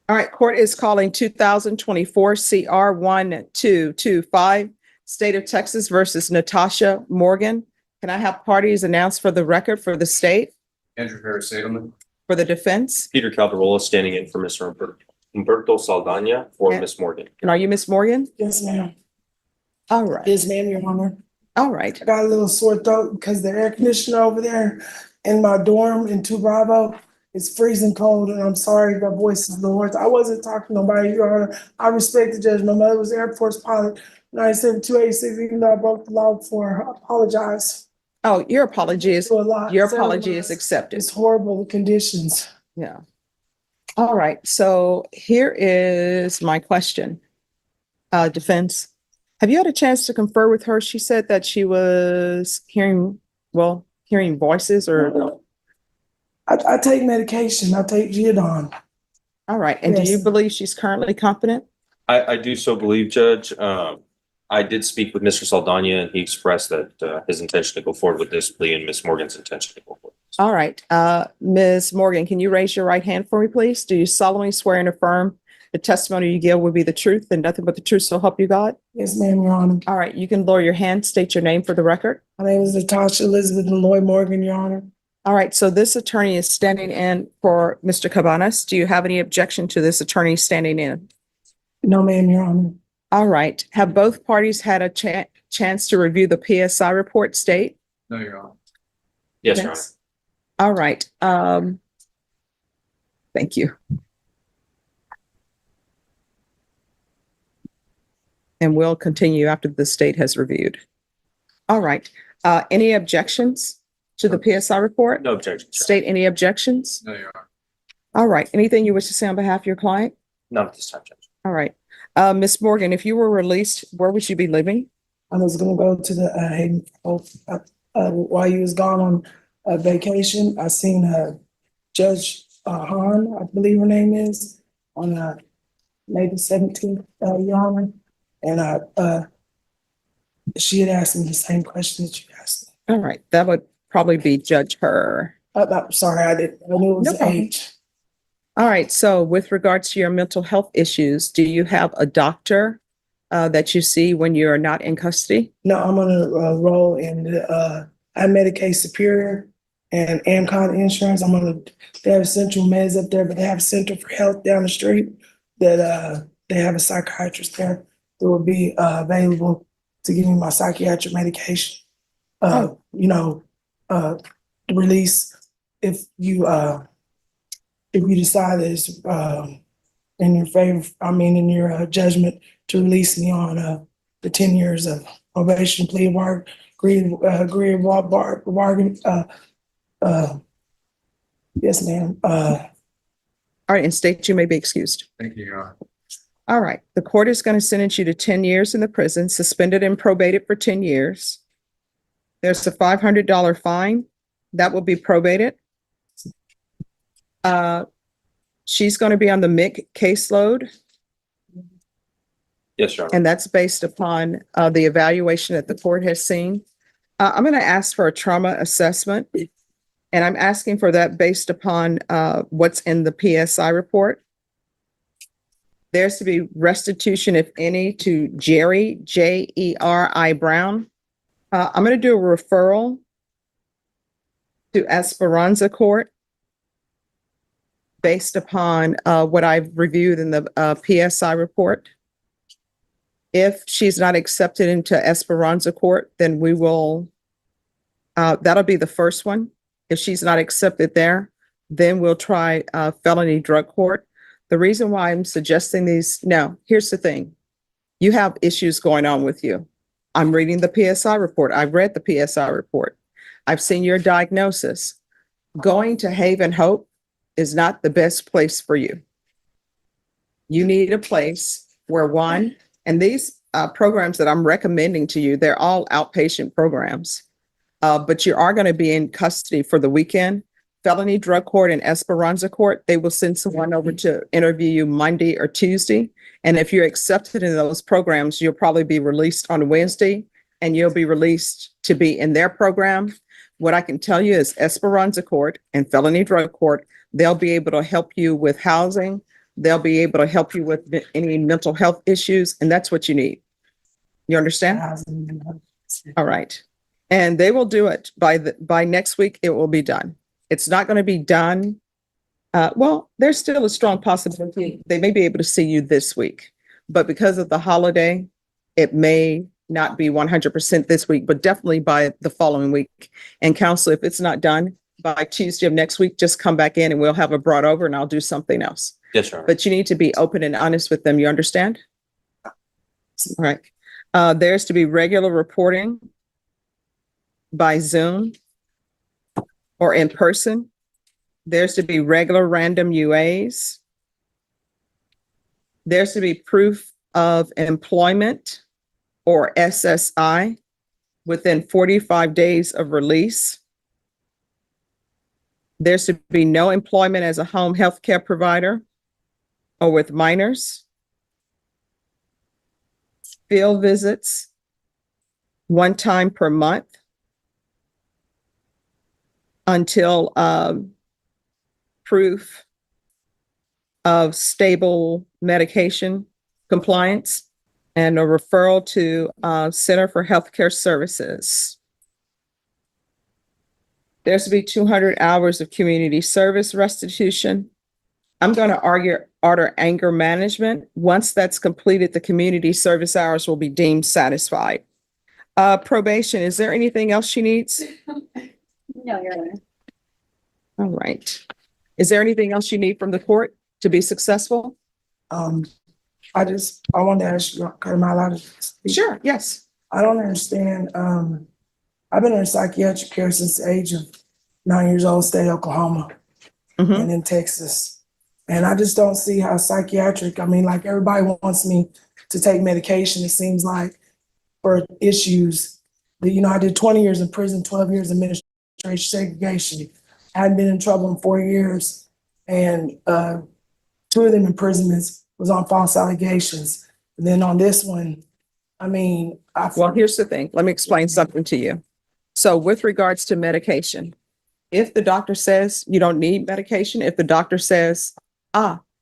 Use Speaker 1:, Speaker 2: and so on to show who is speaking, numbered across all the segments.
Speaker 1: All right, court is calling 2024 CR 1225, State of Texas versus Natasha Morgan. Can I have parties announced for the record for the state,
Speaker 2: Andrew Harris Sadelman.
Speaker 1: for the defense?
Speaker 3: Peter Calderola standing in for Mr. Humberto Saldana for
Speaker 1: Yeah.
Speaker 3: Miss Morgan.
Speaker 1: And are you Miss Morgan?
Speaker 4: Yes, ma'am.
Speaker 1: All right,
Speaker 4: Yes, ma'am, Your Honor.
Speaker 1: all right.
Speaker 4: I got a little sore throat because the air conditioner over there in my dorm in 2 Bravo is freezing cold, and I'm sorry, my voice is low. I wasn't talking to nobody, Your Honor. I respect the judge. My mother was Air Force pilot, 97-286, even though I broke the law before her. I apologize.
Speaker 1: Oh, your apology is,
Speaker 4: To a lot.
Speaker 1: your
Speaker 4: Several
Speaker 1: apology is
Speaker 4: months.
Speaker 1: accepted.
Speaker 4: It's horrible conditions.
Speaker 1: Yeah. All right, so here is my question. Defense, have you had a chance to confer with her? She said that she was hearing voices or,
Speaker 4: I take medication. I take Giodon.
Speaker 1: all right, and do you
Speaker 4: Yes.
Speaker 1: believe she's currently competent?
Speaker 3: I do so believe, Judge. I did speak with Mr. Saldana and he expressed that his intention to go forward with this plea and Miss Morgan's intention to go forward.
Speaker 1: All right, Ms. Morgan, can you raise your right hand for me, please? Do you solemnly swear and affirm the testimony you give will be the truth and nothing but the truth, so help you God?
Speaker 4: Yes, ma'am, Your Honor.
Speaker 1: All right, you can lower your hand, state your name for the record.
Speaker 4: My name is Natasha Elizabeth Malloy Morgan, Your Honor.
Speaker 1: All right, so this attorney is standing in for Mr. Cabanas. Do you have any objection to this attorney standing in?
Speaker 4: No, ma'am, Your Honor.
Speaker 1: All right, have both parties had a chance to review the PSI report state?
Speaker 2: No, Your Honor.
Speaker 3: Yes, Your Honor.
Speaker 1: All right, thank you. And we'll continue after the state has reviewed. All right, any objections to the PSI report?
Speaker 3: No objection. Judge.
Speaker 1: State any objections?
Speaker 2: No, Your Honor.
Speaker 1: All right, anything you wish to say on behalf of your client?
Speaker 3: Not at this time, Judge.
Speaker 1: All right, Ms. Morgan, if you were released, where would you be living?
Speaker 4: I was gonna go to the Hayden, while you was gone on vacation. I seen Judge Han, I believe her name is, on May the 17th, Your Honor. And she had asked me the same question that you asked me.
Speaker 1: All right, that would probably be Judge Her.
Speaker 4: Sorry, I didn't, I knew it was
Speaker 1: No
Speaker 4: the
Speaker 1: problem.
Speaker 4: age.
Speaker 1: All right, so with regards to your mental health issues, do you have a doctor that you see when you're not in custody?
Speaker 4: No, I'm gonna roll in the I Medicaid Superior and Amcon Insurance. They have Central Meds up there, but they have Center for Health down the street that they have a psychiatrist there that will be available to give me my psychiatric medication. Release if you decide that it's in your favor, in your judgment to release me on the 10 years of probation, plea, bargain. Yes, ma'am.
Speaker 1: All right, and state you may be excused.
Speaker 2: Thank you, Your Honor.
Speaker 1: All right, the court is going to sentence you to 10 years in the prison, suspended and probated for 10 years. There's a $500 fine that will be probated. She's going to be on the MIC caseload,
Speaker 3: Yes, Your Honor.
Speaker 1: and that's based upon the evaluation that the court has seen. I'm going to ask for a trauma assessment, and I'm asking for that based upon what's in the PSI report. There's to be restitution, if any, to Jerry, Jeri Brown. I'm going to do a referral to Esperanza Court based upon what I've reviewed in the PSI report. If she's not accepted into Esperanza Court, then we will, that'll be the first one. If she's not accepted there, then we'll try felony drug court. The reason why I'm suggesting these, now, here's the thing. You have issues going on with you. I'm reading the PSI report. I've read the PSI report. I've seen your diagnosis. Going to Haven Hope is not the best place for you. You need a place where one, and these programs that I'm recommending to you, they're all outpatient programs, but you are going to be in custody for the weekend. Felony drug court and Esperanza Court, they will send someone over to interview you Monday or Tuesday. And if you're accepted in those programs, you'll probably be released on Wednesday and you'll be released to be in their program. What I can tell you is Esperanza Court and Felony Drug Court, they'll be able to help you with housing, They'll be able to help you with any mental health issues, and that's what you need. You understand? All right. And they will do it by next week. It will be done. It's not going to be done. Well, there's still a strong possibility they may be able to see you this week, but because of the holiday, it may not be 100% this week, but definitely by the following week. And counsel, if it's not done by Tuesday of next week, just come back in and we'll have it brought over and I'll do something else.
Speaker 3: Yes, Your Honor.
Speaker 1: But you need to be open and honest with them. You understand? All right. There's to be regular reporting by Zoom or in person. There's to be regular random UAs. There's to be proof of employment or SSI within 45 days of release. There's to be no employment as a home health care provider or with minors. Field visits, one time per month until proof of stable medication compliance, and a referral to Center for Healthcare Services. There's to be 200 hours of community service restitution. I'm going to order anger management. Once that's completed, the community service hours will be deemed satisfied. Probation, is there anything else she needs?
Speaker 5: No, Your Honor.
Speaker 1: All right. Is there anything else you need from the court to be successful?
Speaker 4: I wanted to ask you, am I allowed to speak?
Speaker 1: Sure, yes.
Speaker 4: I don't understand. I've been in psychiatric care since the age of 9 years old, state of Oklahoma
Speaker 1: Mhm.
Speaker 4: and in Texas. And I just don't see how psychiatric, I mean, like everybody wants me to take medication, it seems like, for issues. But, you know, I did 20 years in prison, 12 years in administration segregation. I hadn't been in trouble in 4 years. And 2 of them imprisonments was on false allegations. And then on this one, I mean,
Speaker 1: Well, here's the thing. Let me explain something to you. So with regards to medication, if the doctor says you don't need medication, if the doctor says,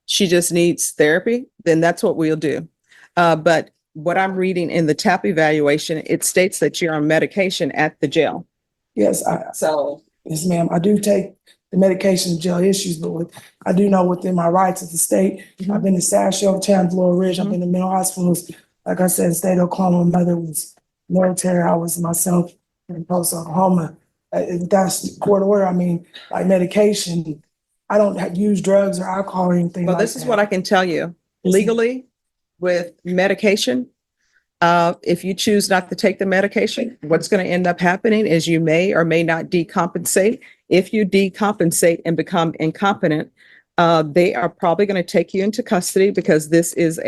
Speaker 1: she just needs therapy, then that's what we'll do. But what I'm reading in the TAP evaluation, it states that you're on medication at the jail.
Speaker 4: yes,
Speaker 1: So,
Speaker 4: yes, ma'am. I do take the medication in jail issues, but I do know within my rights as the state.
Speaker 1: Mhm.
Speaker 4: I've been to Sasho, Chandler, Blue Ridge. I've
Speaker 1: Mhm.
Speaker 4: been to mental hospitals. Like I said, state of Oklahoma, my mother was military. I was myself in post Oklahoma. That's court order. I mean, like medication, I don't use drugs or alcohol or anything
Speaker 1: well,
Speaker 4: like
Speaker 1: this is what I can tell you.
Speaker 4: Yes, ma'am.
Speaker 1: Legally, with medication, if you choose not to take the medication, what's going to end up happening is you may or may not decompensate. If you decompensate and become incompetent, they are probably going to take you into custody because this is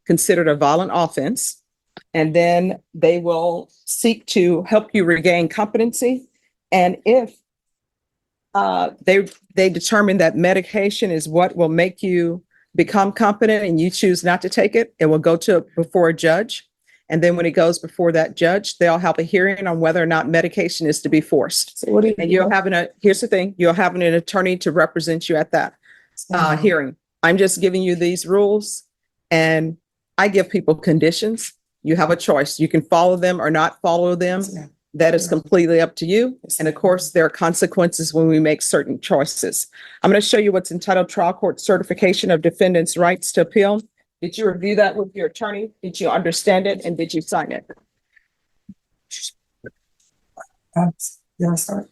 Speaker 1: considered a violent offense. And then they will seek to help you regain competency. And if they determine that medication is what will make you become competent and you choose not to take it, it will go before a judge. And then when it goes before that judge, they'll have a hearing on whether or not medication is to be forced.
Speaker 4: So what do you?
Speaker 1: And here's the thing, you'll have an attorney to represent you at that hearing. I'm just giving you these rules and I give people conditions. You have a choice. You can follow them or not follow them.
Speaker 4: Yes, ma'am.
Speaker 1: That is completely up to you.
Speaker 4: Yes,
Speaker 1: And of course, there are consequences when we make certain choices. I'm going to show you what's entitled Trial Court Certification of Defendant's Rights to Appeal. Did you review that with your attorney? Did you understand it? And did you sign it?
Speaker 4: Yes, sir.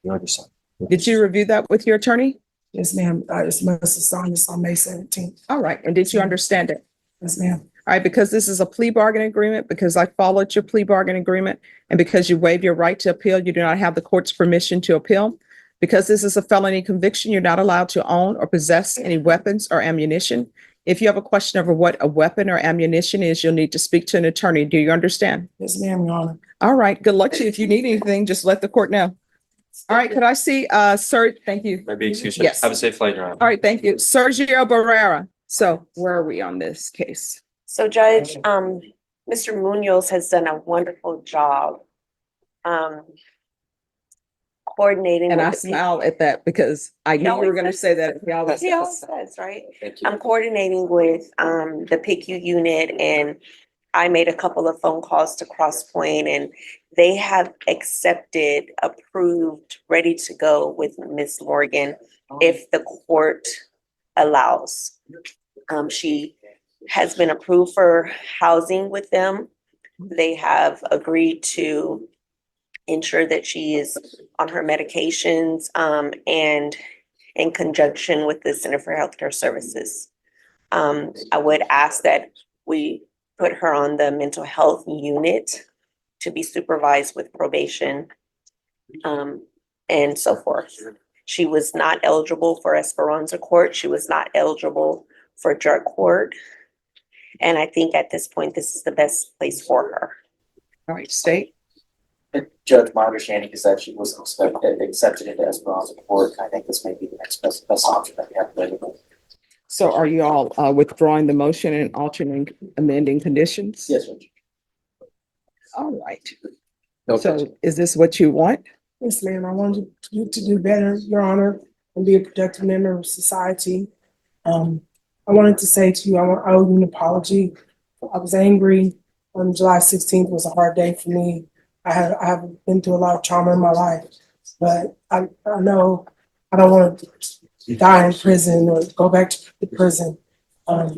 Speaker 3: You already signed.
Speaker 1: Did you review that with your attorney?
Speaker 4: Yes, ma'am. I just must have signed this on May 17th.
Speaker 1: All right. And did you understand it?
Speaker 4: Yes, ma'am.
Speaker 1: All right, because this is a plea bargain agreement, because I followed your plea bargain agreement, and because you waive your right to appeal, you do not have the court's permission to appeal. Because this is a felony conviction, you're not allowed to own or possess any weapons or ammunition. If you have a question over what a weapon or ammunition is, you'll need to speak to an attorney. Do you understand?
Speaker 4: Yes, ma'am, Your Honor.
Speaker 1: All right, good luck to you. If you need anything, just let the court know. All right, could I see, sir, thank you.
Speaker 3: Maybe excuse me.
Speaker 1: Yes.
Speaker 3: Have a safe flight, Your Honor.
Speaker 1: All right, thank you. Sergio Barrera. So where are we on this case?
Speaker 5: So Judge, Mr. Munoz has done a wonderful job. coordinating.
Speaker 1: And
Speaker 5: with
Speaker 1: I
Speaker 5: the P-
Speaker 1: smile at that because I knew you were
Speaker 5: always
Speaker 1: gonna
Speaker 5: does.
Speaker 1: say that. He always
Speaker 5: He always
Speaker 1: does.
Speaker 5: does, right?
Speaker 3: Thank you.
Speaker 5: I'm coordinating with the PICU unit, and I made a couple of phone calls to Crosspoint, and they have accepted, approved, ready to go with Miss Morgan if the court allows. She has been approved for housing with them. They have agreed to ensure that she is on her medications, and in conjunction with the Center for Healthcare Services. I would ask that we put her on the mental health unit to be supervised with probation, and so forth. She was not eligible for Esperanza Court. She was not eligible for drug court. And I think at this point, this is the best place for her.
Speaker 1: All right, state.
Speaker 6: And Judge, my understanding is that she was accepted into Esperanza Court. I think this may be the next best option that we have available.
Speaker 1: So are you all withdrawing the motion and alternating amending conditions?
Speaker 6: Yes, Judge.
Speaker 1: All right.
Speaker 6: No,
Speaker 1: So is this what you want?
Speaker 4: Yes, ma'am, I wanted you to do better, Your Honor, and be a productive member of society. I wanted to say to you, I owe you an apology. I was angry. July 16th was a hard day for me. I have been through a lot of trauma in my life, but I know I don't want to die in prison or go back to the prison. I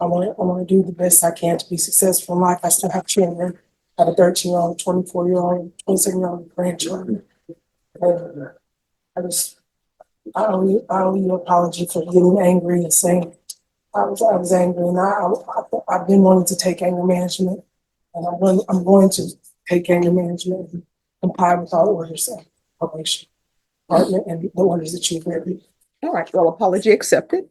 Speaker 4: want to do the best I can to be successful in life. I still have children. I have a 13-year-old, 24-year-old, 27-year-old grandchildren. And I owe you an apology for getting angry and saying I was angry, and I've been wanting to take anger management, and I'm going to take anger management and comply with all orders of probation department and the orders that you've written.
Speaker 1: All right, well, apology accepted.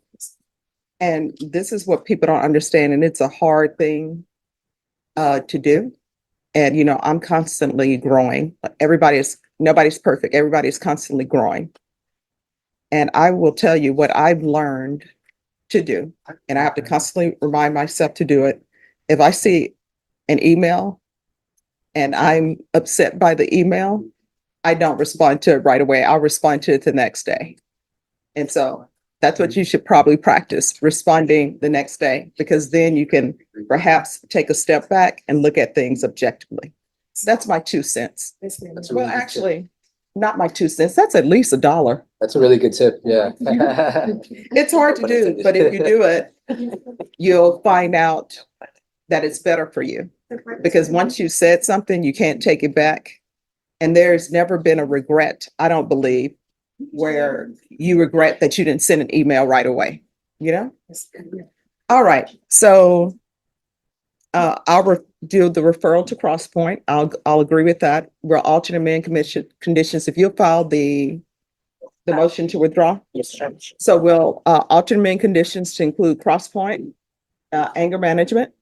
Speaker 1: And this is what people don't understand, and it's a hard thing to do. And, you know, I'm constantly growing. Nobody's perfect. Everybody's constantly growing. And I will tell you what I've learned to do, and I have to constantly remind myself to do it. If I see an email and I'm upset by the email, I don't respond to it right away. I'll respond to it the next day. And so that's what you should probably practice, responding the next day, because then you can perhaps take a step back and look at things objectively. So that's my 2 cents.
Speaker 4: Yes, ma'am.
Speaker 6: That's a
Speaker 1: Well,
Speaker 6: really good tip.
Speaker 1: actually, not my 2 cents. That's at least $1.
Speaker 6: That's a really good tip, yeah.
Speaker 1: It's hard to do, but if you do it, you'll find out that it's better for you. Because once you said something, you can't take it back. And there's never been a regret, I don't believe, where you regret that you didn't send an email right away, you know? All right, so I'll do the referral to Crosspoint. I'll agree with that. We'll alternate amend conditions. If you'll file the motion to withdraw.
Speaker 5: Yes, Judge.
Speaker 1: So we'll alternate amend conditions to include Crosspoint, anger management,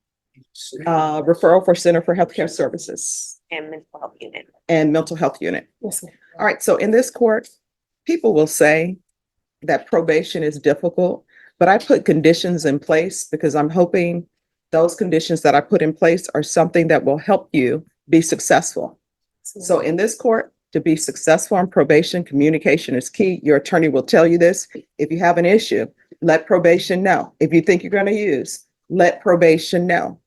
Speaker 1: referral for Center for Healthcare Services,
Speaker 5: And mental health unit.
Speaker 1: and mental health unit.
Speaker 4: Yes, ma'am.
Speaker 1: All right, so in this court, people will say that probation is difficult, but I put conditions in place because I'm hoping those conditions that I put in place are something that will help you be successful. So in this court, to be successful on probation, communication is key. Your attorney will tell you this. If you have an issue, let probation know. If you think you're going to use, let probation know.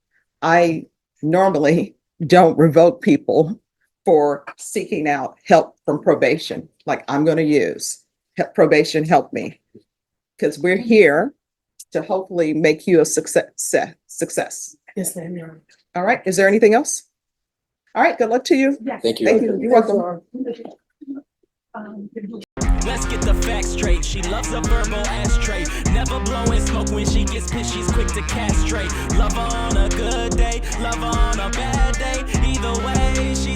Speaker 1: I normally don't revoke people for seeking out help from probation. Like, I'm going to use probation, help me. Because we're here to hopefully make you a success.
Speaker 4: Yes, ma'am. Your Honor.
Speaker 1: All right. Is there anything else? All right. Good luck to you.
Speaker 6: Thank you.
Speaker 1: Thank you. You're welcome.
Speaker 7: Let's get the facts straight. She loves a verbal ashtray. Never blowing smoke when she gets pissed. She's quick to castrate. Love her on a good day, love her on a bad day. Either way, she